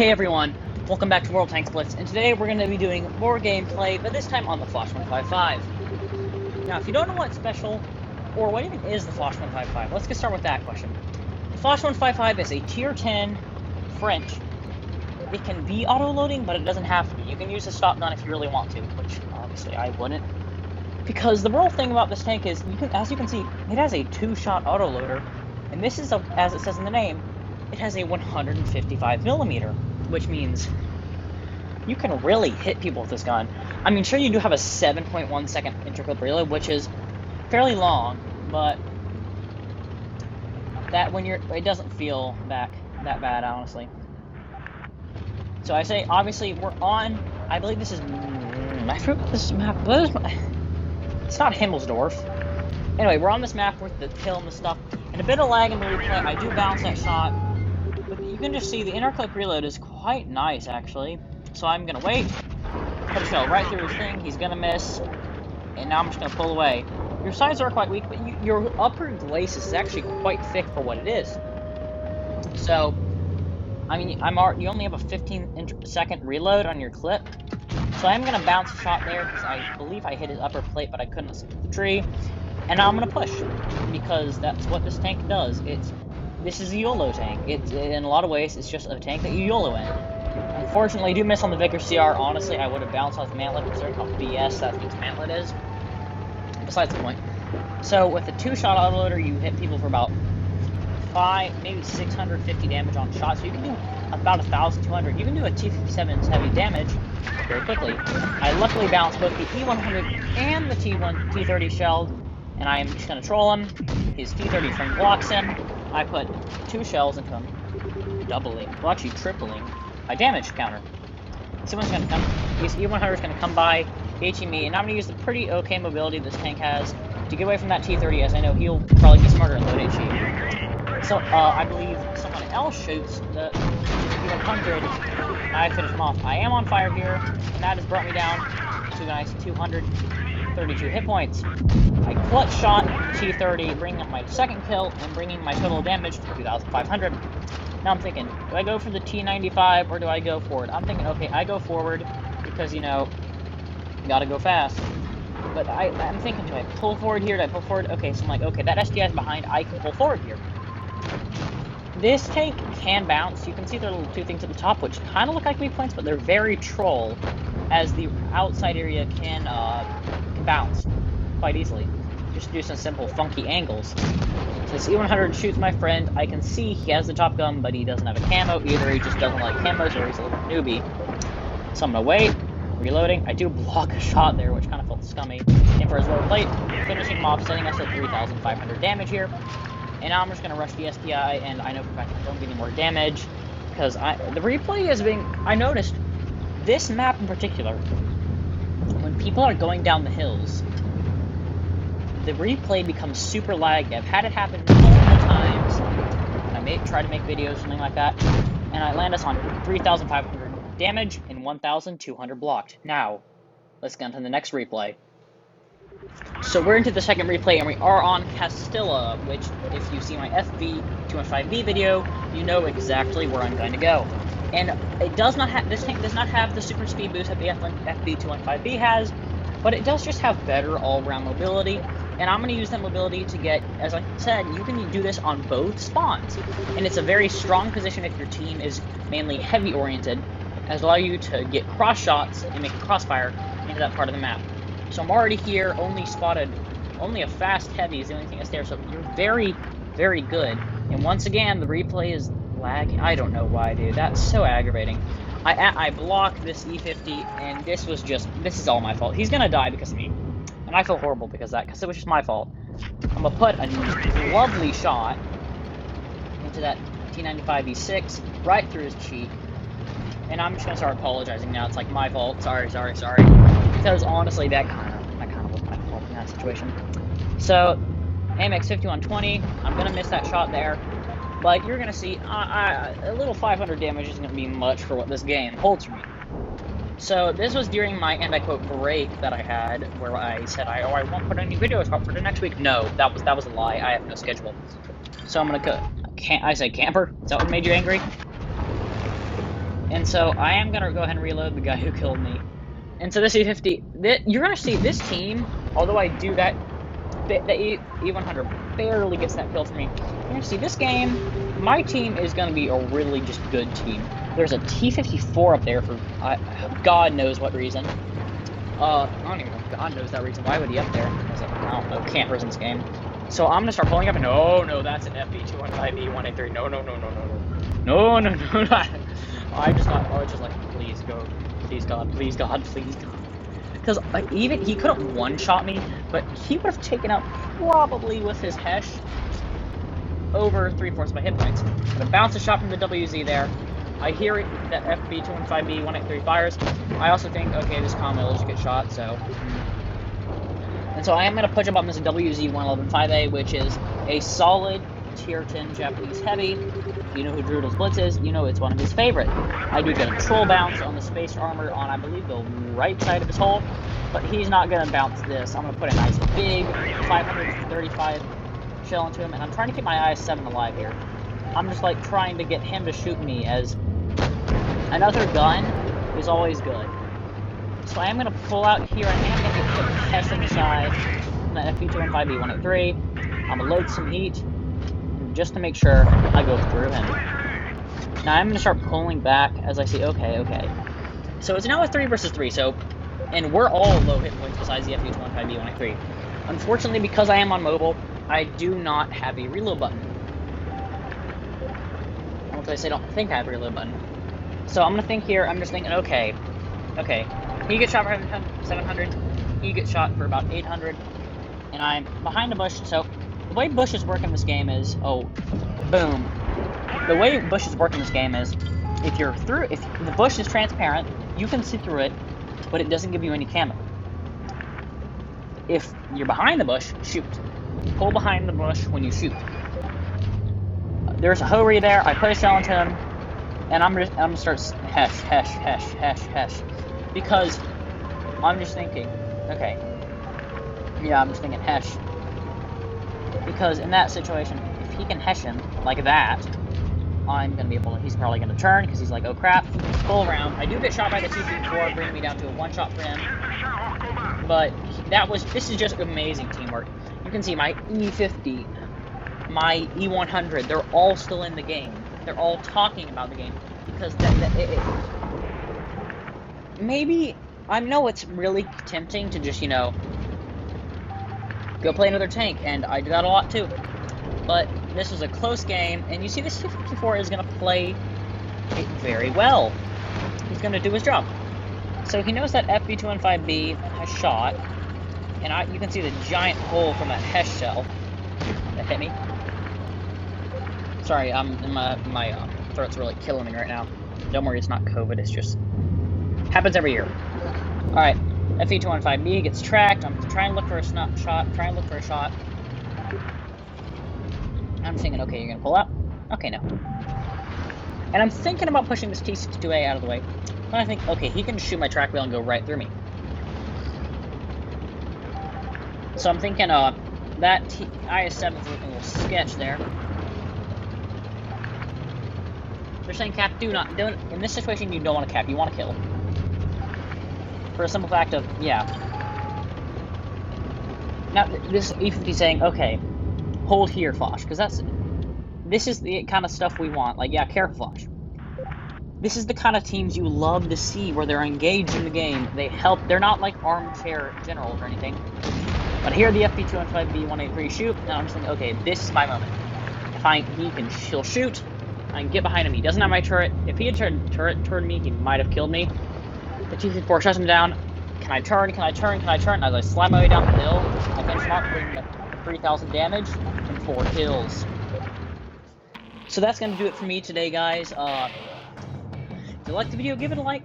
Hey everyone, welcome back to World Tanks Blitz, and today we're going to be doing more gameplay, but this time on the Foch 155. Now, if you don't know what's special, or what even is the Foch 155, let's get started with that question. The Foch 155 is a Tier 10 French. It can be auto-loading, but it doesn't have to be. You can use a stop gun if you really want to, which obviously I wouldn't. Because the real thing about this tank is, as you can see, it has a 2-shot auto-loader, and this is, as it says in the name, it has a 155mm, which means you can really hit people with this gun. I mean, sure, you do have a 7.1 second interclip reload, which is fairly long, but that it doesn't feel that bad, honestly. So I say, obviously, we're on, I believe this is, I forgot this map, it's not Himmelsdorf. Anyway, we're on this map with the hill and the stuff, and a bit of lag in the replay. I do bounce that shot, but you can just see the interclip reload is quite nice, actually. So I'm gonna wait, put a shell right through his thing, he's gonna miss, and now I'm just gonna pull away. Your sides are quite weak, but your upper glacis is actually quite thick for what it is. So, I mean, you only have a 15-second reload on your clip, so I'm gonna bounce a shot there because I believe I hit his upper plate, but I couldn't escape the tree. And now I'm gonna push, because that's what this tank does. This is a YOLO tank. In a lot of ways, it's just a tank that you YOLO in. Unfortunately, I do miss on the Vickers CR. Honestly, I would have bounced off the mantlet, considering how BS that thing's mantlet is. Besides the point. So, with a 2-shot autoloader, you hit people for about 5, maybe 650 damage on shot. So you can do about 1,200. You can do a T-57's heavy damage very quickly. I luckily bounced both the E100 and the T30 shelled, and I am just going to troll him. His T30 friend blocks him. I put 2 shells into him, doubling, well actually tripling, my damage counter. Someone's going to come, his E100 is going to come by, HE me, and I'm going to use the pretty okay mobility this tank has to get away from that T30, as I know he'll probably be smarter and load HE. So, I believe someone else shoots the E100, and I finish him off. I am on fire here, and that has brought me down to a nice 232 hit points. I clutch shot T30, bringing up my second kill, and bringing my total damage to 2,500. Now I'm thinking, do I go for the T95, or do I go forward? I'm thinking, okay, I go forward, because, you know, you gotta go fast. But I'm thinking, do I pull forward here? Do I pull forward? Okay, so I'm like, okay, that SDI is behind, I can pull forward here. This tank can bounce. You can see there are little 2 things at the top, which kind of look like weak points, but they're very troll, as the outside area can bounce quite easily. Just do some simple funky angles. So this E100 shoots my friend. I can see he has the top gun, but he doesn't have a camo. Either he just doesn't like camos, or he's a little newbie. So I'm gonna wait, reloading. I do block a shot there, which kind of felt scummy. And for his lower plate, finishing him off, setting us at 3,500 damage here. And now I'm just gonna rush the SDI, and I know for a fact I don't get any more damage, because the replay is being. I noticed this map in particular, when people are going down the hills, the replay becomes super lagged. I've had it happen multiple times. I try to make videos, something like that, and I land us on 3,500 damage and 1,200 blocked. Now, let's get on to the next replay. So we're into the second replay, and we are on Castilla, which, if you see my FV215B video, you know exactly where I'm going to go. And it does not have, this tank does not have the super speed boost that the FV215B has, but it does just have better all-around mobility. And I'm going to use that mobility to get, as I said, you can do this on both spawns. And it's a very strong position if your team is mainly heavy-oriented, as allow you to get cross shots and make a crossfire into that part of the map. So I'm already here, only a fast heavy is the only thing that's there, so you're very, very good. And once again, the replay is lagging. I don't know why, dude. That's so aggravating. I blocked this E50, and this is all my fault. He's gonna die because of me. And I feel horrible because of that, because it was just my fault. I'm gonna put a lovely shot into that T95E6 right through his cheek. And I'm just gonna start apologizing now. It's like my fault. Sorry. Because honestly, that kind of was my fault in that situation. So, AMX 5120. I'm gonna miss that shot there. But you're gonna see a little 500 damage isn't gonna be much for what this game holds for me. So this was during my, and I quote, break that I had, where I said, I won't put any videos up for the next week. No, that was a lie. I have no schedule. So I'm gonna go. I say camper? Is that what made you angry? And so I am going to go ahead and reload the guy who killed me. And so this E50, you're going to see this team, although I do that, the E100 barely gets that kill for me. You're going to see this game, my team is going to be a really just good team. There's a T-54 up there for God knows what reason. I don't even know if God knows that reason. Why would he up there? I don't know, campers in this game. So I'm going to start pulling up, and no, that's an FB215E183. No. I was just like, please go. Please God. Because even, he could have one-shot me, but he would have taken out, probably with his Hesh, over 3/4 of my hit points. But I bounced a shot from the WZ there. I hear it, that FB215B183 fires. I also think, okay, this combo will just get shot, so. And so I am going to push up on this WZ111-5A, which is a solid tier 10 Japanese heavy. If you know who Wot Blitz is, you know it's one of his favorite. I do get a troll bounce on the space armor on, I believe, the right side of his hull, but he's not going to bounce this. I'm going to put a nice big 535 shell into him, and I'm trying to keep my IS-7 alive here. I'm just like trying to get him to shoot me, as another gun is always good. So I am going to pull out here, and I am going to put Hesh on the side from the FB215B183. I'm going to load some heat, just to make sure I go through him. Now I'm going to start pulling back as I see, okay. So it's now a 3 versus 3, and we're all low hit points besides the FB215B183. Unfortunately, because I am on mobile, I do not have a reload button. I don't think I have a reload button. So I'm going to think here, I'm just thinking, okay. He gets shot for 700, he gets shot for about 800, and I'm behind the bush. So the way bushes work in this game is, boom. The way bushes work in this game is, if the bush is transparent, you can see through it, but it doesn't give you any camo. If you're behind the bush, shoot. Pull behind the bush when you shoot. There's a Hori there, I put a shell into him, and I'm gonna start Hesh. Because I'm just thinking, okay. Yeah, I'm just thinking Hesh. Because in that situation, if he can Hesh him like that, I'm gonna be able to, he's probably gonna turn, because he's like, oh crap, pull around. I do get shot by the 234, bringing me down to a one-shot for him. But this is just amazing teamwork. You can see my E50, my E100, they're all still in the game. They're all talking about the game. Because maybe, I know it's really tempting to just, go play another tank, and I do that a lot too. But this was a close game, and you see this 254 is going to play it very well. He's going to do his job. So he knows that FB215B has shot, and you can see the giant hole from that Hesh shell that hit me. Sorry, my throat's really killing me right now. Don't worry, it's not COVID, it's just happens every year. Alright, FB215B gets tracked. I'm trying to look for a shot, I'm thinking, okay, you're gonna pull up? Okay, no. And I'm thinking about pushing this T-62A out of the way. But I think, okay, he can shoot my track wheel and go right through me. So I'm thinking, that IS-7 is looking a little sketch there. They're saying cap, in this situation, you don't want to cap, you want to kill. For a simple fact of, yeah. Now, this E50 is saying, okay, hold here, Foch, because this is the kind of stuff we want. Like, yeah, careful, Foch. This is the kind of teams you love to see, where they're engaged in the game. They help. They're not like armchair generals or anything. But here, the FB215B183 shoot, and I'm just thinking, okay, this is my moment. If he'll shoot, I can get behind him. He doesn't have my turret. If he had turned me, he might have killed me. The T-54 shuts him down. Can I turn? As I slide my way down the hill, I benchmark, bring 3,000 damage and 4 kills. So that's going to do it for me today, guys. If you liked the video, give it a like,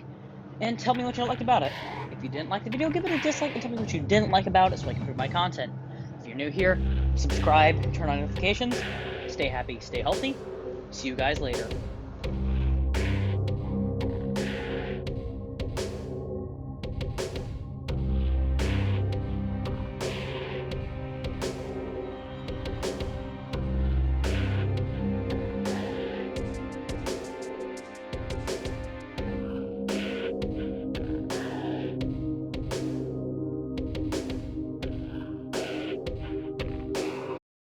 and tell me what you liked about it. If you didn't like the video, give it a dislike, and tell me what you didn't like about it so I can improve my content. If you're new here, subscribe and turn on notifications. Stay happy, stay healthy. See you guys later.